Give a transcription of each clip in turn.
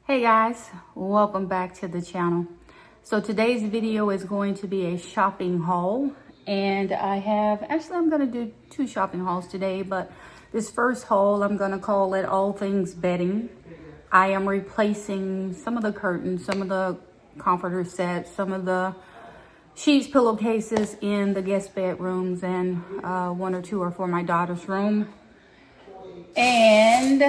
Hey guys, welcome back to the channel. So today's video is going to be a shopping haul, and I'm going to do two shopping hauls today, but this first haul I'm going to call it all things bedding. I am replacing some of the curtains, some of the comforter sets, some of the sheets, pillowcases in the guest bedrooms, and one or two are for my daughter's room. And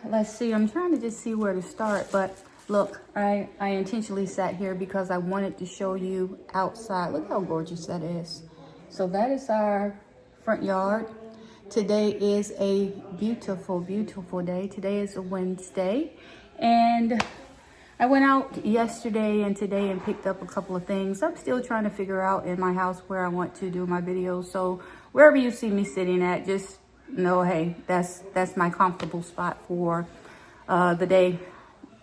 let's see, I'm trying to just see where to start, but look, I intentionally sat here because I wanted to show you outside. Look how gorgeous that is. So that is our front yard. Today is a beautiful, beautiful day. Today is a Wednesday, and I went out yesterday and today and picked up a couple of things. I'm still trying to figure out in my house where I want to do my videos. So wherever you see me sitting at, just know, hey, that's my comfortable spot for the day.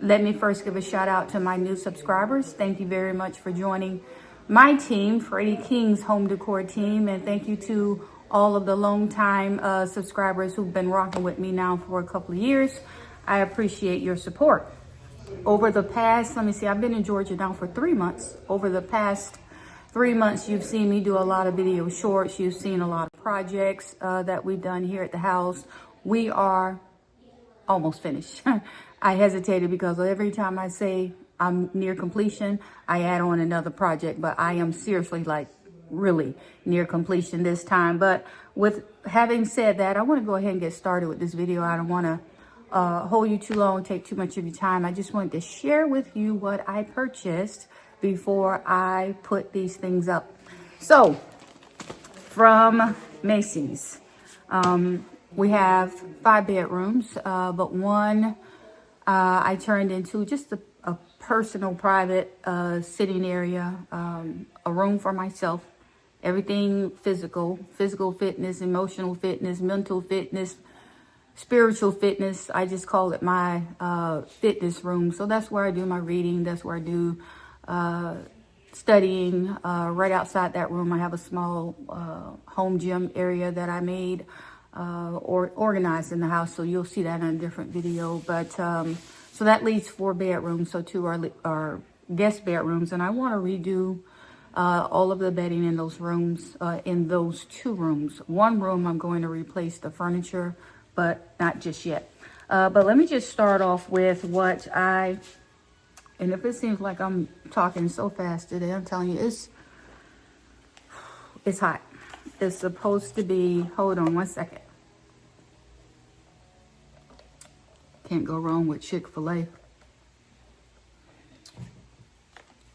Let me first give a shout out to my new subscribers. Thank you very much for joining my team, Freddie King's home decor team, and thank you to all of the long-time subscribers who've been rocking with me now for a couple of years. I appreciate your support. Over the past, I've been in Georgia now for 3 months. Over the past 3 months, you've seen me do a lot of video shorts. You've seen a lot of projects that we've done here at the house. We are almost finished. I hesitated because every time I say I'm near completion, I add on another project, but I am seriously really near completion this time. But with having said that, I want to go ahead and get started with this video. I don't want to hold you too long, take too much of your time. I just wanted to share with you what I purchased before I put these things up. So from Macy's, we have 5 bedrooms, but one I turned into just a personal, private sitting area, a room for myself. Everything physical fitness, emotional fitness, mental fitness, spiritual fitness. I just call it my fitness room. So that's where I do my reading. That's where I do studying. Right outside that room, I have a small home gym area that I made or organized in the house. So you'll see that in a different video. But so that leaves 4 bedrooms. So 2 are guest bedrooms, and I want to redo all of the bedding in those rooms, in those 2 rooms. One room I'm going to replace the furniture, but not just yet. But let me just start off with what and if it seems like I'm talking so fast today, I'm telling you, it's hot. It's supposed to be, hold on one second. Can't go wrong with Chick-fil-A.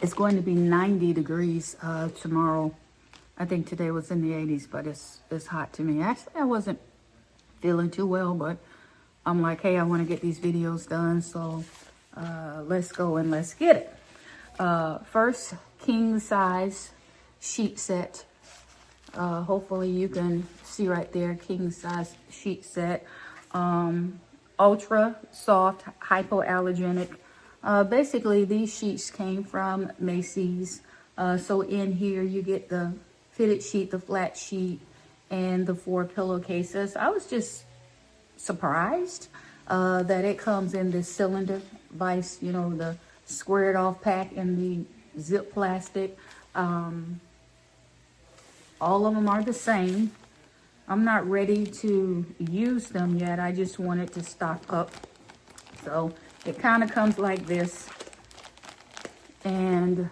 It's going to be 90 degrees tomorrow. I think today was in the 80s, but it's hot to me. Actually, I wasn't feeling too well, but I'm like, hey, I want to get these videos done, so let's go and let's get it. First, king size sheet set. Hopefully you can see right there, king size sheet set. Ultra soft, hypoallergenic. Basically, these sheets came from Macy's. So in here, you get the fitted sheet, the flat sheet, and the 4 pillowcases. I was just surprised that it comes in this cylinder vise, you know, the squared off pack and the zip plastic. All of them are the same. I'm not ready to use them yet. I just wanted to stock up. So it kind of comes like this, and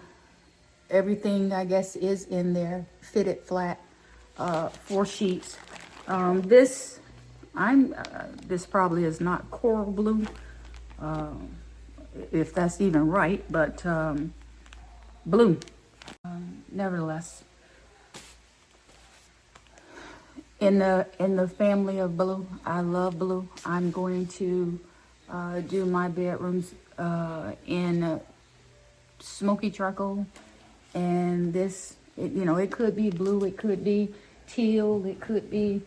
everything, I guess, is in there, fitted flat, 4 sheets. This probably is not coral blue, if that's even right, but blue, nevertheless. In the family of blue, I love blue. I'm going to do my bedrooms in smoky charcoal, and this, it could be blue, it could be teal, it could be,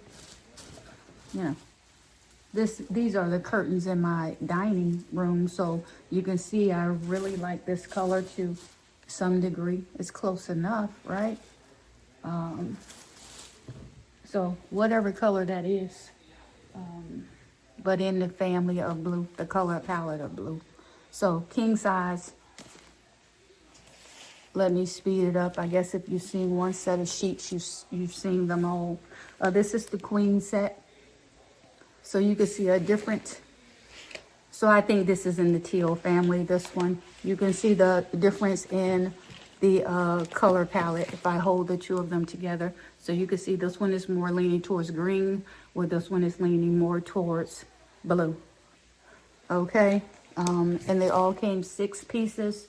these are the curtains in my dining room, so you can see I really like this color to some degree. It's close enough, right? So whatever color that is, but in the family of blue, the color palette of blue. So king size. Let me speed it up. I guess if you've seen one set of sheets, you've seen them all. This is the queen set. So you can see a different, so I think this is in the teal family, this one. You can see the difference in the color palette if I hold the two of them together. So you can see this one is more leaning towards green, where this one is leaning more towards blue. Okay, and they all came 6 pieces,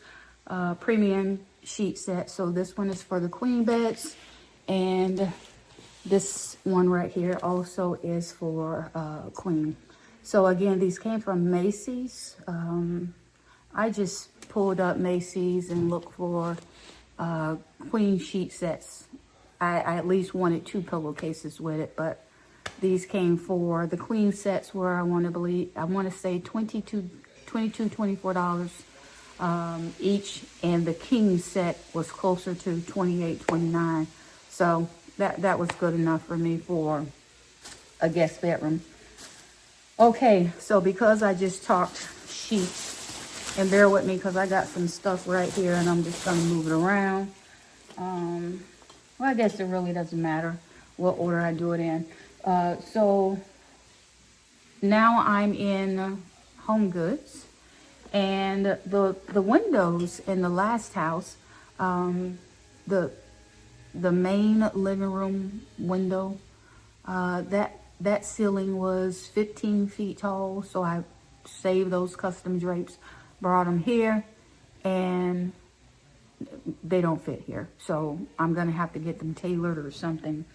premium sheet set. So this one is for the queen beds, and this one right here also is for queen. So again, these came from Macy's. I just pulled up Macy's and looked for queen sheet sets. I at least wanted 2 pillowcases with it, but these came for the queen sets were, I want to say $24 each, and the king set was closer to $28-29. So that was good enough for me for a guest bedroom. Okay, so because I just talked sheets, and bear with me because I got some stuff right here and I'm just going to move it around. Well, I guess it really doesn't matter what order I do it in. So now I'm in Homegoods, and the windows in the last house, the main living room window, that ceiling was 15 feet tall. So I saved those custom drapes, brought them here, and they don't fit here. So I'm gonna have to get them tailored or something.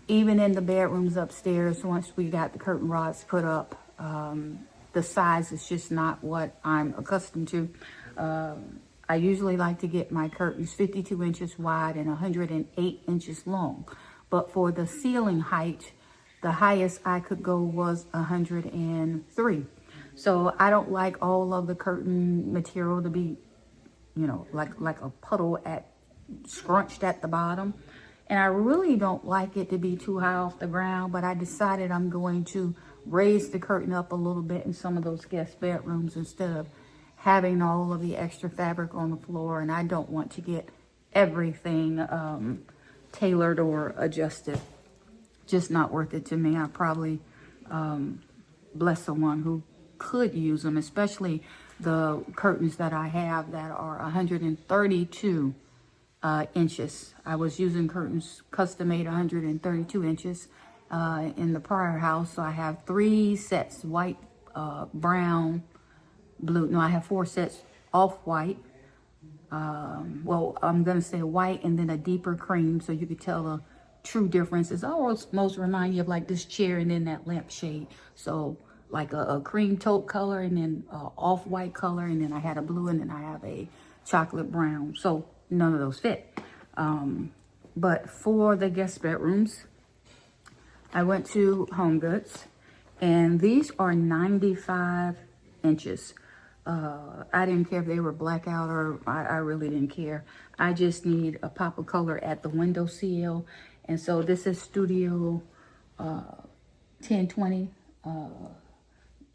Even in the bedrooms upstairs, once we got the curtain rods put up, the size is just not what I'm accustomed to. I usually like to get my curtains 52 inches wide and 108 inches long. But for the ceiling height, the highest I could go was 103. So I don't like all of the curtain material to be, you know, like a puddle scrunched at the bottom. And I really don't like it to be too high off the ground, but I decided I'm going to raise the curtain up a little bit in some of those guest bedrooms instead of having all of the extra fabric on the floor. And I don't want to get everything tailored or adjusted. Just not worth it to me. I probably bless someone who could use them, especially the curtains that I have that are 132 inches. I was using curtains custom made 132 inches in the prior house. So I have 3 sets, white, brown, blue. No, I have 4 sets off-white. Well, I'm going to say white and then a deeper cream, so you could tell the true difference. It's almost remind you of like this chair and then that lampshade. So like a cream taupe color and then off-white color, and then I had a blue, and then I have a chocolate brown. So none of those fit. But for the guest bedrooms, I went to Homegoods, and these are 95 inches. I didn't care if they were blackout or I really didn't care. I just need a pop of color at the window sill. And so this is Studio 1020,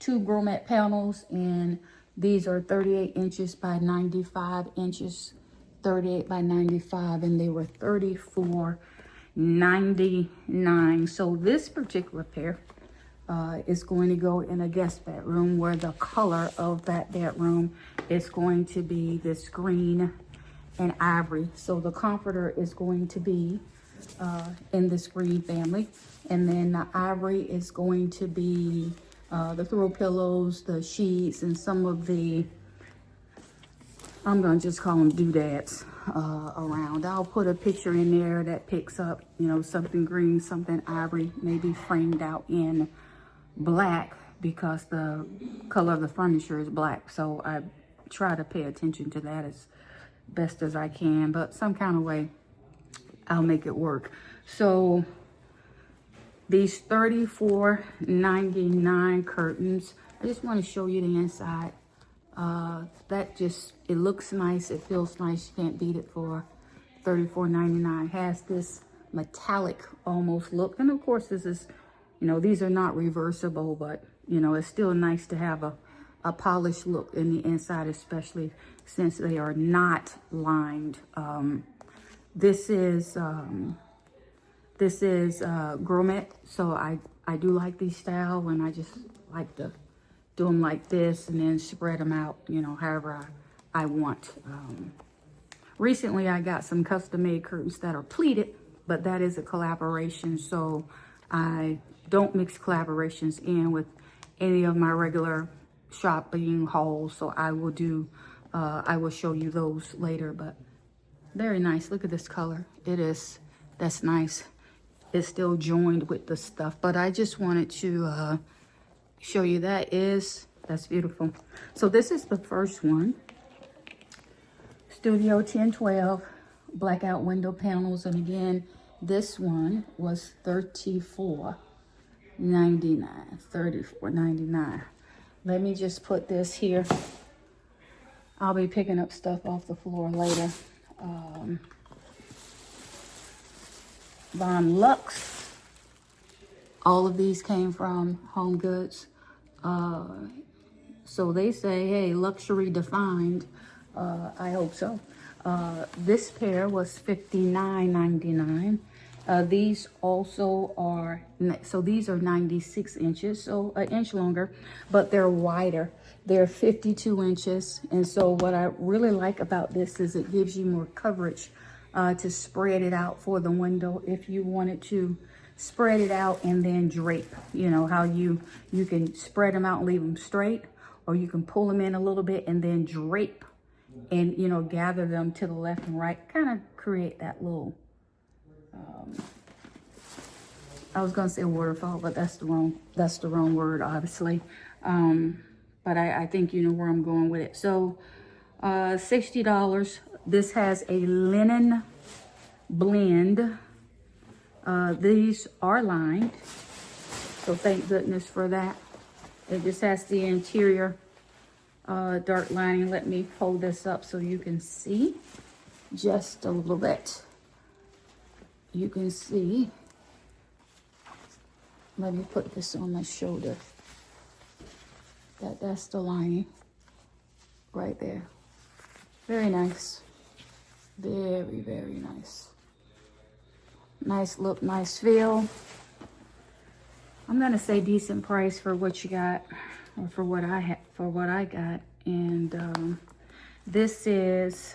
2 grommet panels, and these are 38 inches by 95 inches, 38 by 95, and they were $34.99. So this particular pair is going to go in a guest bedroom, where the color of that bedroom is going to be this green and ivory. So the comforter is going to be in this green family, and then the ivory is going to be the throw pillows, the sheets, and some of the, I'm gonna just call them doodads around. I'll put a picture in there that picks up, you know, something green, something ivory, maybe framed out in black, because the color of the furniture is black. So I try to pay attention to that as best as I can, but some kind of way I'll make it work. So these $34.99 curtains, I just want to show you the inside. It looks nice, it feels nice. You can't beat it for $34.99. Has this metallic almost look, and of course this is, you know, these are not reversible, but you know, it's still nice to have a a polished look in the inside, especially since they are not lined. This is gourmet, so I do like these style, and I just like to do them like this and then spread them out, you know, however I want. Recently I got some custom made curtains that are pleated, but that is a collaboration, so I don't mix collaborations in with any of my regular shopping hauls. So I will do, I will show you those later, but very nice. Look at this color. That's nice. It's still joined with the stuff, but I just wanted to show you that's beautiful. So this is the first one. Studio 1012 blackout window panels, and again, this one was $34.99. Let me just put this here. I'll be picking up stuff off the floor later. Von Lux. All of these came from Homegoods. So they say, hey, luxury defined. I hope so. This pair was $59.99. These also are, so these are 96 inches, so an inch longer, but they're wider. They're 52 inches. And so what I really like about this is it gives you more coverage to spread it out for the window if you wanted to spread it out and then drape. You know how you can spread them out and leave them straight, or you can pull them in a little bit and then drape and, you know, gather them to the left and right, kind of create that little, I was gonna say waterfall, but that's the wrong word, obviously. But I think you know where I'm going with it. So $60. This has a linen blend. These are lined, so thank goodness for that. It just has the interior dark lining. Let me hold this up so you can see just a little bit. You can see. Let me put this on my shoulder. That's the lining right there. Very nice. Very, very nice. Nice look, nice feel. I'm gonna say decent price for what you got, or for what I got. And this is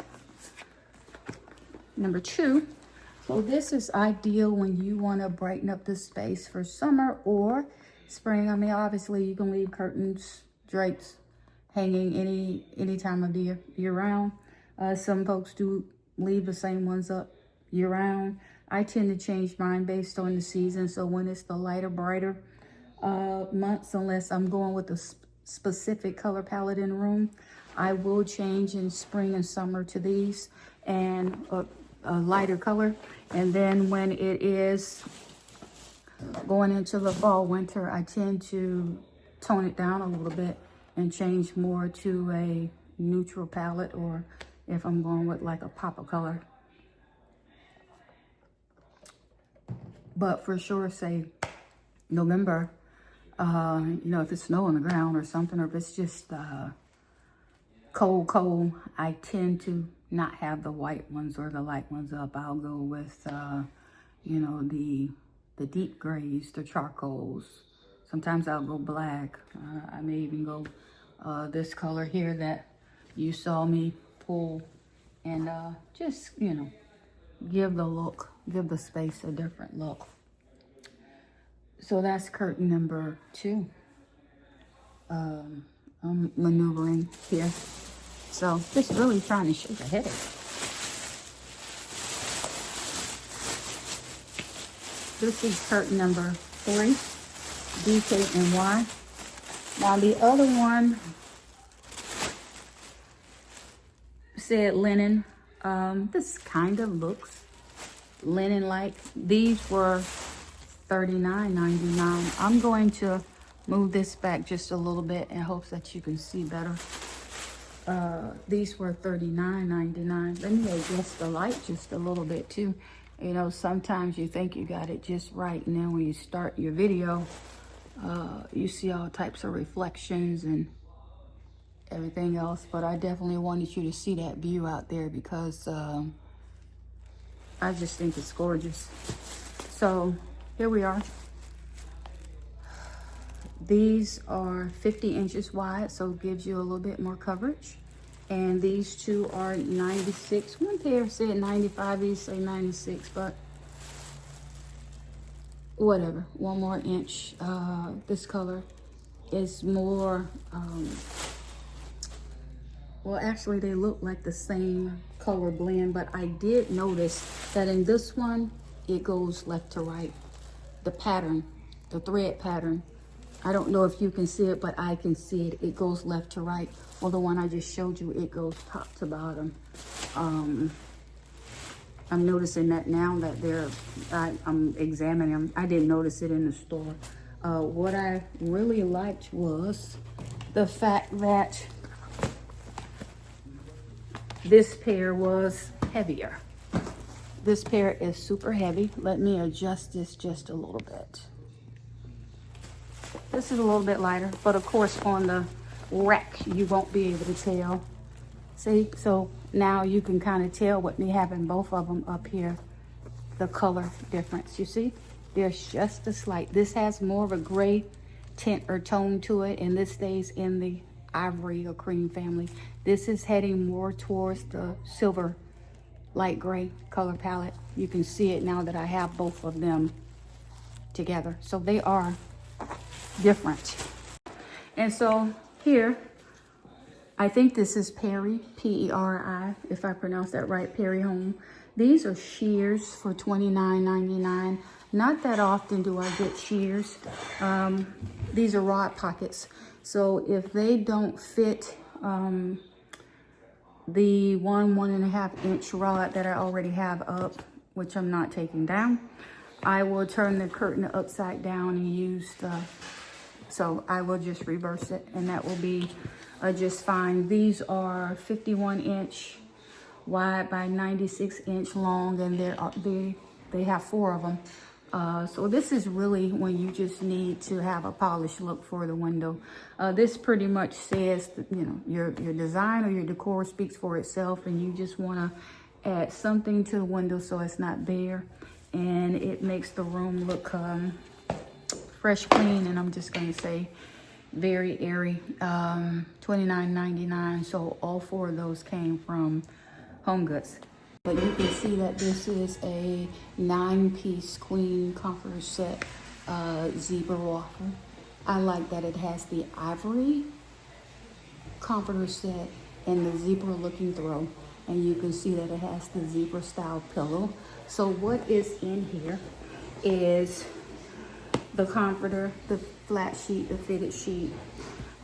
number 2. So this is ideal when you want to brighten up the space for summer or spring. I mean, obviously you can leave curtains, drapes hanging any time of the year round. Some folks do leave the same ones up year round. I tend to change mine based on the season. So when it's the lighter, brighter months, unless I'm going with a specific color palette in the room, I will change in spring and summer to these and a lighter color. And then when it is going into the fall, winter, I tend to tone it down a little bit and change more to a neutral palette, or if I'm going with like a pop of color. But for sure, say November, you know, if it's snow on the ground or something, or if it's just cold, I tend to not have the white ones or the light ones up. I'll go with, you know, the deep grays, the charcoals. Sometimes I'll go black. I may even go this color here that you saw me pull, and just, you know, give the space a different look. So that's curtain number 2. I'm maneuvering here. So just really trying to shake a headache. This is curtain number 3, DKNY. Now the other one said linen. This kind of looks linen-like. These were $39.99. I'm going to move this back just a little bit in hopes that you can see better. These were $39.99. Let me adjust the light just a little bit too. You know, sometimes you think you got it just right, and then when you start your video, you see all types of reflections and everything else, but I definitely wanted you to see that view out there because I just think it's gorgeous. So here we are. These are 50 inches wide, so it gives you a little bit more coverage. And these two are 96. One pair said 95, these say 96, but whatever. One more inch. This color is more, well, actually they look like the same color blend, but I did notice that in this one, it goes left to right. The pattern, the thread pattern, I don't know if you can see it, but I can see it. It goes left to right. Well, the one I just showed you, it goes top to bottom. I'm noticing that now that I'm examining them. I didn't notice it in the store. What I really liked was the fact that this pair was heavier. This pair is super heavy. Let me adjust this just a little bit. This is a little bit lighter, but of course on the rack, you won't be able to tell. See, so now you can kind of tell with me having both of them up here, the color difference. You see, there's just a slight, this has more of a gray tint or tone to it, and this stays in the ivory or cream family. This is heading more towards the silver, light gray color palette. You can see it now that I have both of them together. So they are different. And so here, I think this is Perry, P-E-R-I, if I pronounce that right, Perry Home. These are shears for $29.99. Not that often do I get shears. These are rod pockets. So if they don't fit the 1.5 inch rod that I already have up, which I'm not taking down, I will turn the curtain upside down and use so I will just reverse it, and that will be just fine. These are 51 inch wide by 96 inch long, and they have 4 of them. So this is really when you just need to have a polished look for the window. This pretty much says, you know, your design or your decor speaks for itself, and you just want to add something to the window so it's not bare, and it makes the room look fresh, clean, and I'm just going to say very airy. $29.99. So all 4 of those came from Homegoods. But you can see that this is a 9-piece queen comforter set, zebra rocker. I like that it has the ivory comforter set and the zebra looking throw. And you can see that it has the zebra style pillow. So what is in here is the comforter, the flat sheet, the fitted sheet,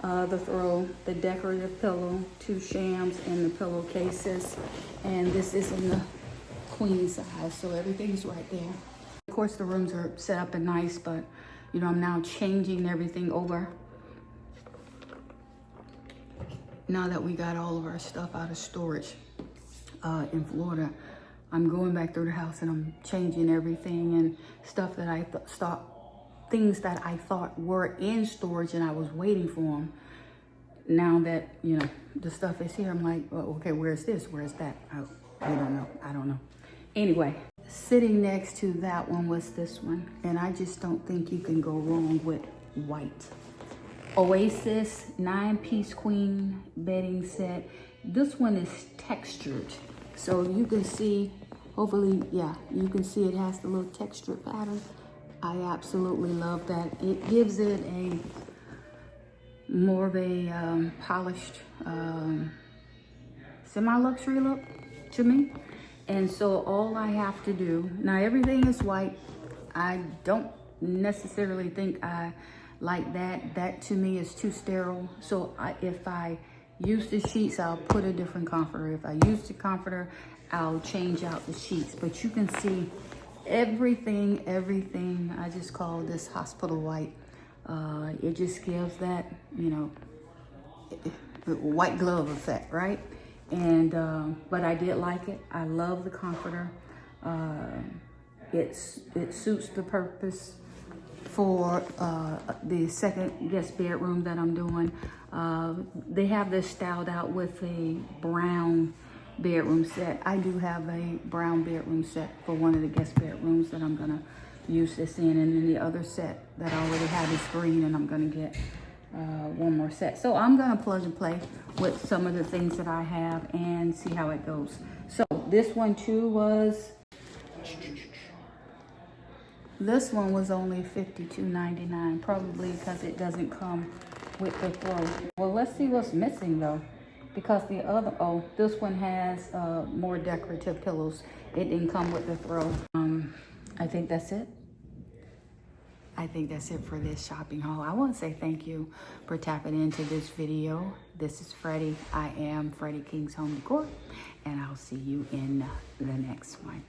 the throw, the decorative pillow, 2 shams, and the pillowcases. And this is in the queen size, so everything's right there. Of course, the rooms are set up and nice, but you know, I'm now changing everything over. Now that we got all of our stuff out of storage in Florida, I'm going back through the house and I'm changing everything, and stuff that I thought, things that I thought were in storage and I was waiting for them. Now that, you know, the stuff is here, I'm like, well, okay, where's this? Where's that? I don't know. Anyway, sitting next to that one was this one, and I just don't think you can go wrong with white. Oasis 9-piece queen bedding set. This one is textured, so you can see, hopefully, yeah, you can see it has the little texture pattern. I absolutely love that. It gives it a more of a polished, semi-luxury look to me. And so all I have to do, now everything is white. I don't necessarily think I like that. That to me is too sterile. So if I use the sheets, I'll put a different comforter. If I use the comforter, I'll change out the sheets. But you can see everything, I just call this hospital white. It just gives that, you know, white glove effect, right? And but I did like it. I love the comforter. It suits the purpose for the second guest bedroom that I'm doing. They have this styled out with a brown bedroom set. I do have a brown bedroom set for one of the guest bedrooms that I'm gonna use this in, and then the other set that I already have is green, and I'm gonna get one more set. So I'm gonna plug and play with some of the things that I have and see how it goes. So this one too was, this one was only $52.99, probably because it doesn't come with the throw. Well, let's see what's missing though, because the other, oh, this one has more decorative pillows. It didn't come with the throw. I think that's it. I think that's it for this shopping haul. I want to say thank you for tapping into this video. This is Freddie. I am Freddie King's Home Decor, and I'll see you in the next one.